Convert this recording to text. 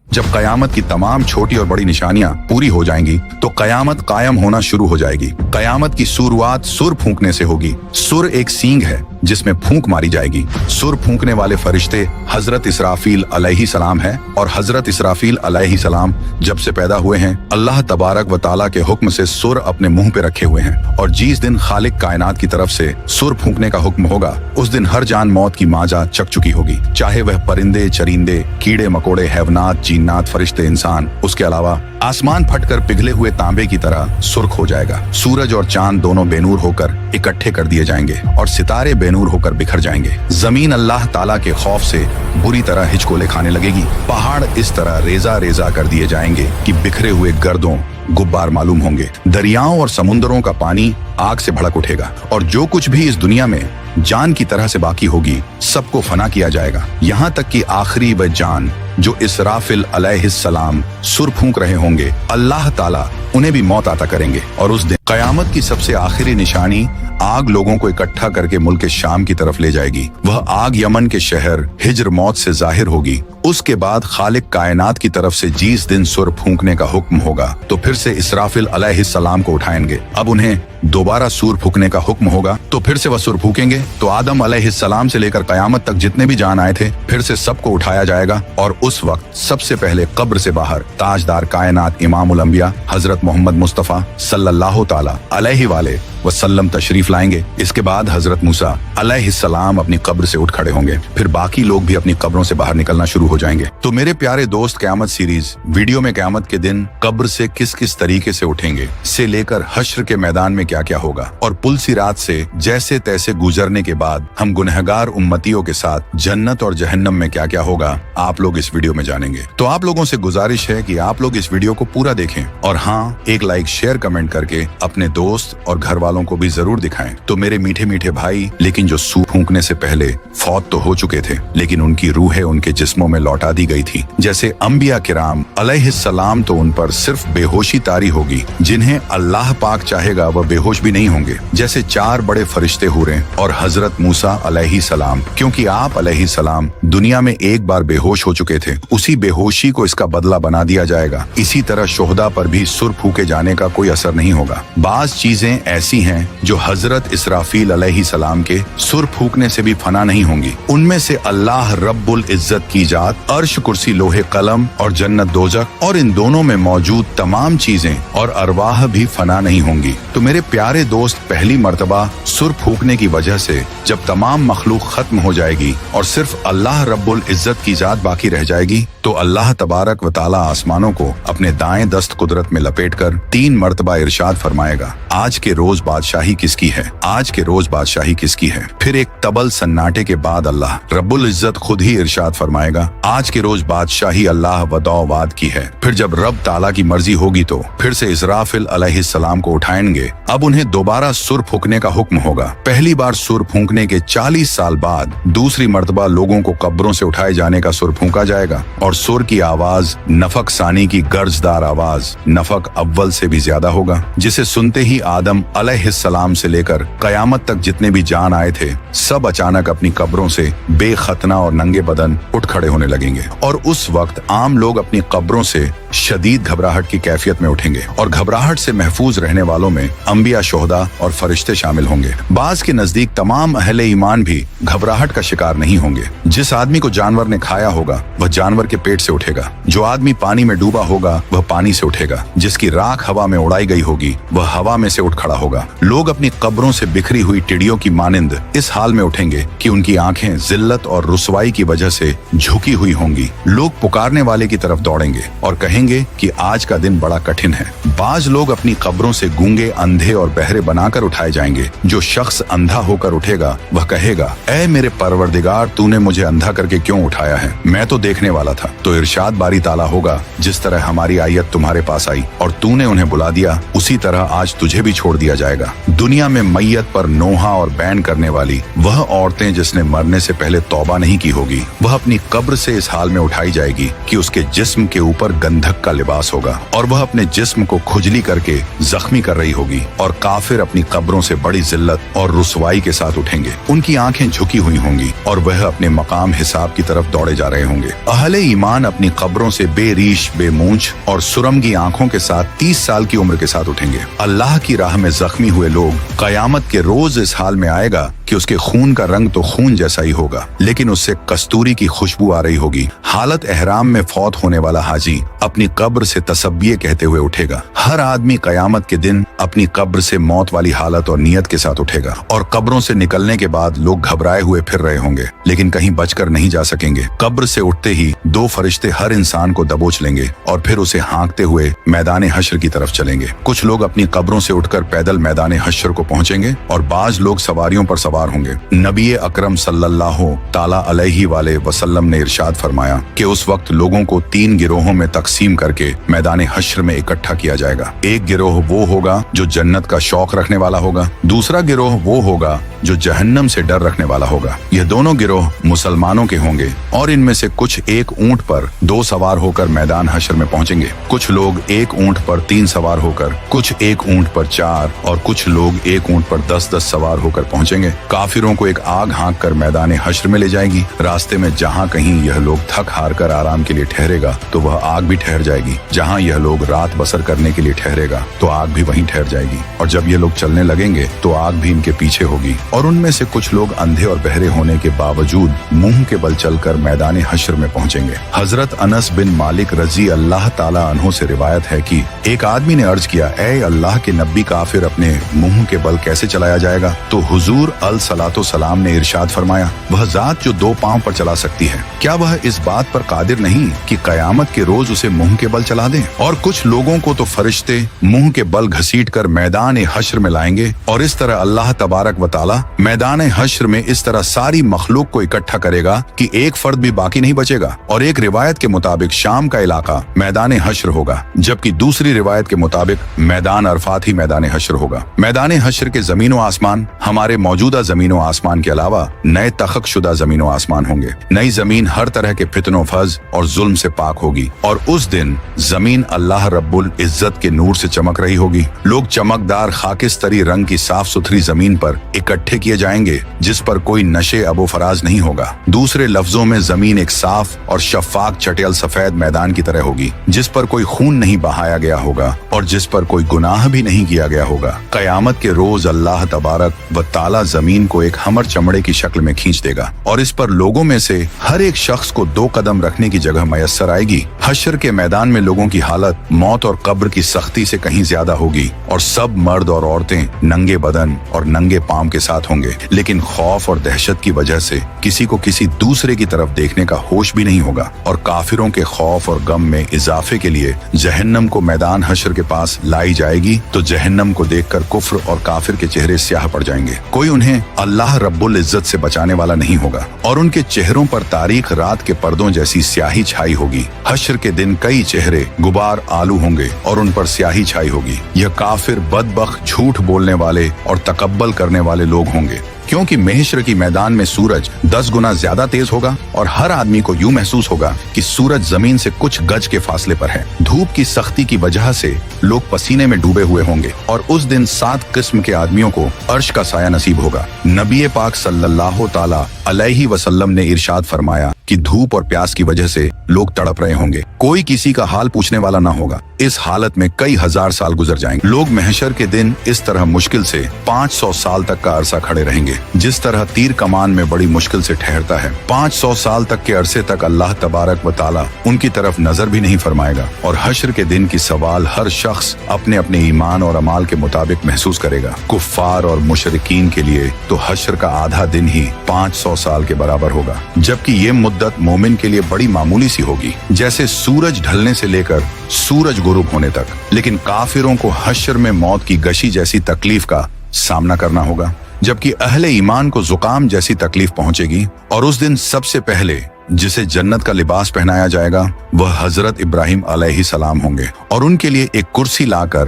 जब कयामत की तमाम छोटी और बड़ी निशानियां पूरी हो जाएंगी तो कयामत कायम होना शुरू हो जाएगी। कयामत की शुरुआत सुर फूंकने से होगी। सुर एक सींग है जिसमें फूंक मारी जाएगी। सुर फूंकने वाले फरिश्ते हजरत इसराफील अलैहिस्सलाम है और हजरत इसराफील अलैहिस्सलाम जब से पैदा हुए हैं अल्लाह तबारक व ताला के हुक्म से सुर अपने मुंह पे रखे हुए हैं और जिस दिन खालिक कायनात की तरफ से सुर फूंकने का हुक्म होगा उस दिन हर जान मौत की माजा चक चुकी होगी, चाहे वह परिंदे, चरिंदे, कीड़े मकोड़े, हैवनात, जिन्नात, फरिश्ते, इंसान। उसके अलावा आसमान फटकर पिघले हुए तांबे की तरह सुर्ख हो जाएगा। सूरज और चांद दोनों बेनूर होकर इकट्ठे कर दिए जाएंगे और सितारे बेनूर होकर बिखर जाएंगे। जमीन अल्लाह ताला के खौफ से बुरी तरह हिचकोले खाने लगेगी। पहाड़ इस तरह रेजा रेजा कर दिए जाएंगे कि बिखरे हुए गर्दों गुब्बार मालूम होंगे। दरियाओं और समुद्रों का पानी आग से भड़क उठेगा और जो कुछ भी इस दुनिया में जान की तरह से बाकी होगी सबको फना किया जाएगा, यहाँ तक कि आखिरी व जान जो इसराफिल अलैहिस्सलाम सुर फूंक रहे होंगे अल्लाह ताला उन्हें भी मौत आता करेंगे। और उस दिन कयामत की सबसे आखिरी निशानी आग लोगों को इकट्ठा करके मुल्क शाम की तरफ ले जाएगी। वह आग यमन के शहर हिज्र मौत से जाहिर होगी। उसके बाद खालिक कायनात की तरफ से जिस दिन सुर फूंकने का हुक्म होगा तो फिर से इसराफिल अलैहिस्सलाम को उठाएंगे। अब उन्हें दोबारा सुर फूंकने का हुक्म होगा तो फिर से वह सुर फूंकेंगे तो आदम अलैहिस्सलाम से लेकर कयामत तक जितने भी जान आए थे फिर से सबको उठाया जाएगा और उस वक्त सबसे पहले कब्र से बाहर ताजदार कायनात इमामुल अंबिया हजरत मोहम्मद मुस्तफा सल्लल्लाहु ताला अलैहि वाले वसल्लम तशरीफ लाएंगे। इसके बाद हजरत मूसा अलैहिस्सलाम अपनी कब्र से उठ खड़े होंगे। फिर बाकी लोग भी अपनी कब्रों से बाहर निकलना शुरू हो जाएंगे। तो मेरे प्यारे दोस्त, क़यामत सीरीज वीडियो में क़यामत के दिन कब्र से किस किस तरीके से उठेंगे से लेकर हश्र के मैदान में क्या क्या होगा और पुल सिरात से जैसे तैसे गुजरने के बाद हम गुनहगार उम्मतियों के साथ जन्नत और जहन्नम में क्या क्या होगा आप लोग इस वीडियो में जानेंगे। तो आप लोगों से गुजारिश है कि आप लोग इस वीडियो को पूरा देखें और हाँ, एक लाइक शेयर कमेंट करके अपने दोस्त और घर वालों को भी जरूर दिखाएं। तो मेरे मीठे मीठे भाई, लेकिन जो सूर फूंकने से पहले फौत तो हो चुके थे लेकिन उनकी रूहें उनके जिस्मों में लौटा दी गई थी, जैसे अंबिया किराम अलैहिस्सलाम, तो उन पर सिर्फ बेहोशी तारी होगी। जिन्हें अल्लाह पाक चाहेगा वह बेहोश भी नहीं होंगे, जैसे 4 बड़े फरिश्ते हुए और हजरत मूसा अलैहिस्सलाम। क्योंकि आप अलैहिस्सलाम दुनिया में एक बार बेहोश हो चुके थे, उसी बेहोशी को इसका बदला बना दिया जाएगा। इसी तरह शोहदा पर भी सुर फूके जाने का कोई असर नहीं होगा। बाज चीजें ऐसी हैं जो हजरत इसराफील अलैहिस्सलाम के सुर फूकने से भी फना नहीं होंगी। उनमें से अल्लाह रब्बुल इज्जत की जात, अर्श, कुर्सी, लोहे कलम और जन्नत दोजख और इन दोनों में मौजूद तमाम चीजें और अरवाह भी फना नहीं होंगी। तो मेरे प्यारे दोस्त, पहली मर्तबा सुर फूकने की वजह से जब तमाम मखलूक खत्म हो जाएगी और सिर्फ अल्लाह रब्बुल इज्जत की जात बाकी रह जाएगी तो अल्लाह तबारक व ताला आसमानों को अपने दाएं दस्त कुदरत में लपेटकर 3 मर्तबा इरशाद फरमाएगा, आज के रोज बादशाही किसकी है, आज के रोज बादशाही किसकी है। फिर एक तबल सन्नाटे के बाद अल्लाह रब्बुल इज्जत खुद ही इरशाद फरमाएगा, आज के रोज बादशाही अल्लाह वदौवाद की है। फिर जब रब ताला की मर्जी होगी तो फिर से इसराफिल अलैहिस्सलाम को उठाएंगे। अब उन्हें दोबारा सुर फूकने का हुक्म होगा। पहली बार सुर फूंकने के 40 साल बाद दूसरी मर्तबा लोगों को कब्रों से उठाए जाने का सुर फूंका जाएगा और सुर की आवाज नफक सानी की गर्जदार आवाज नफक अव्वल से भी ज्यादा होगा, जिसे सुनते ही आदम अलैहिस्सलाम से लेकर कयामत तक जितने भी जान आए थे सब अचानक अपनी कब्रों से बेखतना और नंगे बदन उठ खड़े होने लगेंगे। और उस वक्त आम लोग अपनी कब्रों से शदीद घबराहट की कैफियत में उठेंगे और घबराहट से महफूज रहने वालों में अंबिया, शोहदा और फरिश्ते शामिल होंगे। बाज के नजदीक तमाम अहले ईमान भी घबराहट का शिकार नहीं होंगे। जिस आदमी को जानवर ने खाया होगा वह जानवर के पेट से उठेगा, जो आदमी पानी में डूबा होगा वह पानी से उठेगा, जिसकी राख हवा में उड़ाई गई होगी वह हवा में से उठ खड़ा होगा। लोग अपनी कब्रों से बिखरी हुई टिड्डियों की मानिंद इस हाल में उठेंगे कि उनकी आंखें जिल्लत और रुसवाई की वजह से झुकी हुई होंगी। लोग पुकारने वाले की तरफ दौड़ेंगे और कहेंगे कि आज का दिन बड़ा कठिन है। बाज लोग अपनी कब्रों से गूंगे, अंधे और बहरे बनाकर उठाए जाएंगे। जो शख्स अंधा होकर उठेगा वह कहेगा, ऐ मेरे परवरदिगार, तूने मुझे अंधा करके क्यों उठाया है, मैं तो देखने वाला था। तो इरशाद बारी ताला होगा, जिस तरह हमारी आयत तुम्हारे पास आई और तूने उन्हें बुला दिया उसी तरह आज तुझे भी छोड़ दिया जाएगा। जाएगा। दुनिया में मैयत पर नोहा और बैन करने वाली वह औरतें जिसने मरने से पहले तौबा नहीं की होगी, वह अपनी कब्र से इस हाल में उठाई जाएगी कि उसके जिस्म के ऊपर गंधक का लिबास होगा और वह अपने जिस्म को खुजली करके जख्मी कर रही होगी। और काफिर अपनी कब्रों से बड़ी जिल्लत और रुसवाई के साथ उठेंगे। उनकी आंखें झुकी हुई होंगी और वह अपने मकाम हिसाब की तरफ दौड़े जा रहे होंगे। अहले ईमान अपनी कब्रों से बेरीश, बेमूंछ और सुरमगी आंखों के साथ 30 साल की उम्र के साथ उठेंगे। अल्लाह की राह में जख्मी हुए लोग कयामत के रोज इस हाल में आएगा कि उसके खून का रंग तो खून जैसा ही होगा, लेकिन उससे कस्तूरी की खुशबू आ रही होगी। हालत एहराम में फौत होने वाला हाजी अपनी कब्र से तसब्बिये कहते हुए उठेगा। हर आदमी कयामत के दिन अपनी कब्र से मौत वाली हालत और नियत के साथ उठेगा और कब्रों से निकलने के बाद लोग घबराए हुए फिर रहे होंगे, लेकिन कहीं बचकर नहीं जा सकेंगे। कब्र से उठते ही 2 फरिश्ते हर इंसान को दबोच लेंगे और फिर उसे हाँकते हुए मैदान हश्र की तरफ चलेंगे। कुछ लोग अपनी कब्रों से उठकर पैदल मैदान हश्र को पहुंचेंगे और बाज लोग सवारियों पर सवार होंगे। नबी अकरम सल्लल्लाहु ताला अलैहि वसल्लम ने इरशाद फरमाया कि उस वक्त लोगों को 3 गिरोहों में तकसीम करके मैदान हश्र में इकट्ठा किया जाएगा। एक गिरोह वो होगा जो जन्नत का शौक रखने वाला होगा, दूसरा गिरोह वो होगा जो जहन्नम से डर रखने वाला होगा। यह दोनों गिरोह मुसलमानों के होंगे और इनमें से कुछ एक ऊंट पर 2 सवार होकर मैदान हश्र में पहुंचेंगे। कुछ लोग एक ऊंट पर 3 सवार होकर, कुछ एक ऊंट पर 4 और कुछ लोग एक ऊंट पर 10-10 सवार होकर पहुंचेंगे। काफिरों को एक आग हाँक कर मैदान हश्र में ले जाएगी। रास्ते में जहाँ कहीं यह लोग थक हार कर आराम के लिए ठहरेगा तो वह आग भी ठहर जाएगी। जहाँ यह लोग रात बसर करने के लिए ठहरेगा तो आग भी वहीं ठहर जाएगी। और जब ये लोग चलने लगेंगे तो आग भी इनके पीछे होगी। और उनमें से कुछ लोग अंधे और बहरे होने के बावजूद मुंह के बल चलकर मैदान हश्र में पहुंचेंगे। हजरत अनस बिन मालिक रजी अल्लाह ताला अन्हु से रिवायत है कि एक आदमी ने अर्ज किया, ऐ अल्लाह के नबी, काफिर अपने मुंह के बल कैसे चलाया जाएगा? तो हुजूर अलसलातो सलाम ने इरशाद फरमाया, वह जात जो 2 पांव पर चला सकती है, क्या वह इस बात पर कादिर नहीं कि कयामत के रोज उसे मुंह के बल चला दे? और कुछ लोगों को तो फरिश्ते मुंह के बल घसीट कर मैदान हश्र में लाएंगे और इस तरह अल्लाह तबारक व ताला मैदान हश्र में इस तरह सारी मखलूक को इकट्ठा करेगा कि एक फर्द भी बाकी नहीं बचेगा। और एक रिवायत के मुताबिक शाम का इलाका मैदान हश्र होगा, जबकि दूसरी रिवायत के मुताबिक मैदान अरफात ही मैदान हश्र होगा। मैदान हश्र के जमीनो आसमान हमारे मौजूदा जमीनो आसमान के अलावा नए तखक शुदा जमीनो आसमान होंगे। नई जमीन हर तरह के फितनो फज और जुल्म से पाक होगी और उस दिन जमीन अल्लाह रब्बुल इज्जत के नूर से चमक रही होगी। लोग चमकदार खाकिस्तरी रंग की साफ सुथरी जमीन पर इकट्ठे किए जाएंगे जिस पर कोई नशे अबो फराज नहीं होगा। दूसरे लफ्जों में जमीन एक साफ और शफाक चटियल सफेद मैदान की तरह होगी जिस पर कोई खून नहीं बहाया गया होगा और जिस पर कोई गुनाह भी नहीं किया गया होगा। कयामत के रोज अल्लाह तबारक व ताला जमीन को एक हमर चमड़े की शक्ल में खींच देगा और इस पर लोगों में से हर एक शख्स को 2 कदम रखने की जगह मैसर आएगी। हश्र के मैदान में लोगों की हालत मौत और कब्र की सख्ती से कहीं ज्यादा होगी और सब मर्द और औरतें नंगे बदन और नंगे पांव के साथ होंगे, लेकिन खौफ और दहशत की वजह से किसी को किसी दूसरे की तरफ देखने का होश भी नहीं होगा। और काफिरों के खौफ और गम में इजाफे के लिए जहन्नम को मैदान हश्र के पास लाई जाएगी तो जहन्नम को देखकर कुफ्र और काफिर के चेहरे स्याह पड़ जाएंगे। कोई उन्हें अल्लाह रब्बुल इज्जत से बचाने वाला नहीं होगा और उनके चेहरों पर तारीख रात के पर्दों जैसी स्याही छाई होगी। हश्र के दिन कई चेहरे गुबार आलू होंगे और उन पर स्याही छाई होगी। यह काफिर, बदबख्त, झूठ बोलने वाले और तकब्बल करने वाले लोग होंगे, क्योंकि महशर की मैदान में सूरज 10 गुना ज्यादा तेज होगा और हर आदमी को यूं महसूस होगा कि सूरज जमीन से कुछ गज के फासले पर है। धूप की सख्ती की वजह से लोग पसीने में डूबे हुए होंगे और उस दिन 7 किस्म के आदमियों को अर्श का साया नसीब होगा। नबी पाक सल्लल्लाहु ताला अलैहि वसल्लम ने इरशाद फरमाया कि धूप और प्यास की वजह से लोग तड़प रहे होंगे। कोई किसी का हाल पूछने वाला ना होगा। इस हालत में कई हजार साल गुजर जाएंगे। लोग महशर के दिन इस तरह मुश्किल से 500 साल तक का अरसा खड़े रहेंगे, जिस तरह तीर कमान में बड़ी मुश्किल से ठहरता है। 500 साल तक के अरसे तक अल्लाह तबारक व ताला उनकी तरफ नजर भी नहीं फरमाएगा और हश्र के दिन की सवाल हर शख्स अपने अपने ईमान और अमाल के मुताबिक महसूस करेगा। कुफ्फार और मुशरिकीन के लिए तो हश्र का आधा दिन ही 500 साल के बराबर होगा, जबकि ये मुद्दत मोमिन के लिए बड़ी मामूली सी होगी, जैसे सूरज ढलने से लेकर सूरज गुरूब होने तक। लेकिन काफिरों को हश्र में मौत की गशी जैसी तकलीफ का सामना करना होगा, जबकि अहले ईमान को जुकाम जैसी तकलीफ पहुंचेगी। और उस दिन सबसे पहले जिसे जन्नत का लिबास पहनाया जाएगा वह हजरत इब्राहिम अलैहि सलाम होंगे और उनके लिए एक कुर्सी लाकर